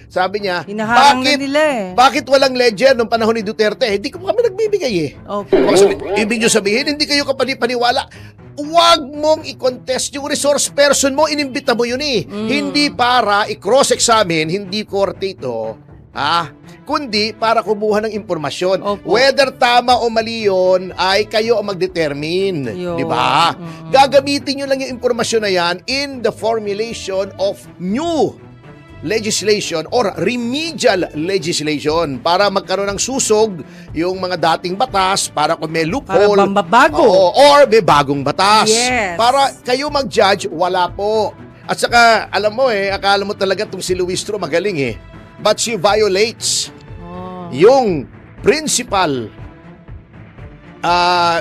Sabi niya, Hinaharang na nila eh. bakit walang ledger nung panahon ni Duterte? Hindi ko kami nagbibigay eh. Opo. Ibig nyo sabihin, hindi kayo kapani-paniwala. Huwag mong i-contest yung resource person mo, inimbita mo yun eh. Hindi para i-cross-examine, hindi korte ito, kundi para kumuha ng impormasyon. Opo. Whether tama o mali yun, ay kayo ang mag-determine. Yun. Di ba? Gagamitin nyo lang yung impormasyon na yan in the formulation of new legislation or remedial legislation para magkaroon ng susog yung mga dating batas para kung may loophole. Para mambabago. Or may bagong batas. Yes. Para kayo mag-judge, wala po. At saka, alam mo akala mo talaga itong si Luistro magaling eh. But she violates yung principal,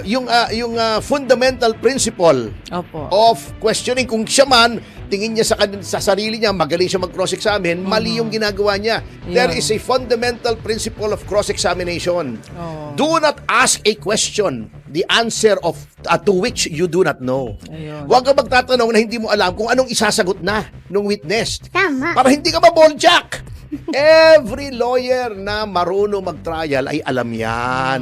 yung fundamental principle Opo. of questioning. Kung siya man, tingin niya sa sarili niya, magaling siya mag-cross-examine, mali yung ginagawa niya. There is a fundamental principle of cross-examination. Do not ask a question, the answer of to which you do not know. Ayun. Huwag ka magtatanong na hindi mo alam kung anong isasagot na ng witness. Tama. Para hindi ka maboljak. Every lawyer na marunong mag-trial ay alam yan.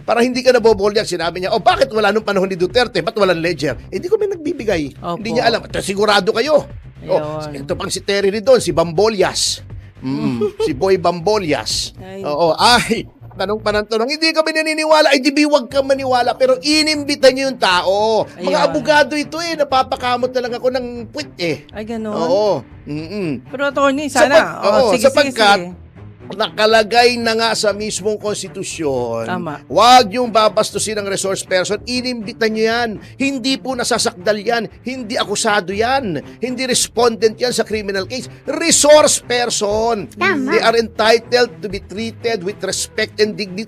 Para hindi ka nabobolyak, sinabi niya, bakit wala nung panahon ni Duterte? Ba't walang ledger? Hindi ko may nagbibigay. Opo. Hindi niya alam. Sigurado kayo. Ayun. Ito pang si Terry rin doon, si Bambolyas. Si Boy Bambolyas. Ay. Tanong pa ng tanong, hindi kami naniniwala. Ay, di huwag ka maniwala. Pero inimbitan niyo yung tao. Mga Ayun. abogado ito napapakamot na lang ako ng puwit Ay, ganun. Oo. Pero attorney, sana. Sapagkat nakalagay na nga sa mismong konstitusyon. Tama. Huwag yung babastusin ng resource person. Inimbitan nyo yan. Hindi po nasasakdal yan. Hindi akusado yan. Hindi respondent yan sa criminal case. Resource person. Tama. They are entitled to be treated with respect and dignity.